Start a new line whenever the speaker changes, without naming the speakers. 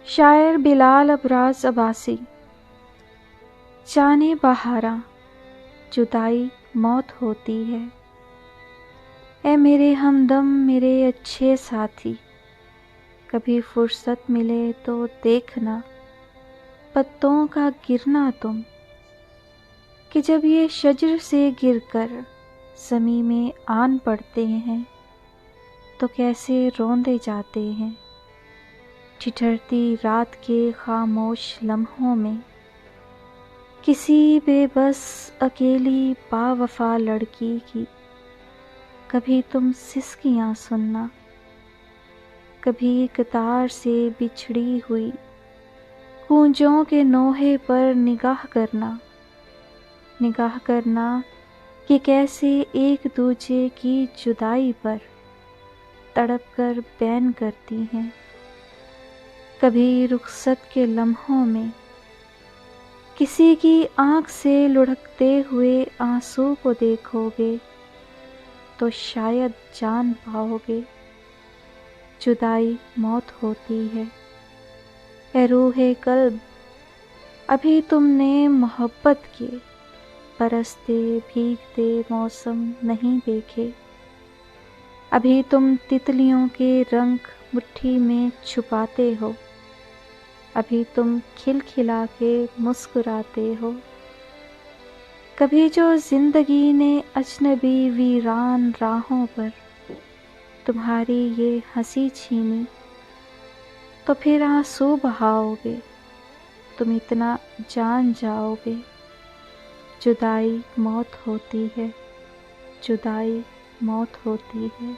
شاعر بلال ابراز عباسی۔ جانے بہاراں جدائی موت ہوتی ہے، اے میرے ہمدم میرے اچھے ساتھی، کبھی فرصت ملے تو دیکھنا پتوں کا گرنا تم، کہ جب یہ شجر سے گر کر زمیں میں آن پڑتے ہیں تو کیسے روندے جاتے ہیں۔ ٹھٹھرتی رات کے خاموش لمحوں میں کسی بے بس اکیلی با وفا لڑکی کی کبھی تم سسکیاں سننا، کبھی قطار سے بچھڑی ہوئی کونجوں کے نوحے پر نگاہ کرنا کہ کیسے ایک دوجے کی جدائی پر تڑپ کر بین کرتی ہیں۔ کبھی رخصت کے لمحوں میں کسی کی آنکھ سے لڑھکتے ہوئے آنسو کو دیکھو گے تو شاید جان پاؤ گے جدائی موت ہوتی ہے۔ اے روح قلب، ابھی تم نے محبت کے برستے بھیگتے موسم نہیں دیکھے، ابھی تم تتلیوں کے رنگ مٹھی میں چھپاتے ہو، ابھی تم کھل کھلا کے مسکراتے ہو۔ کبھی جو زندگی نے اجنبی ویران راہوں پر تمہاری یہ ہنسی چھینی تو پھر آنسو بہاؤ گے، تم اتنا جان جاؤ گے جدائی موت ہوتی ہے، جدائی موت ہوتی ہے۔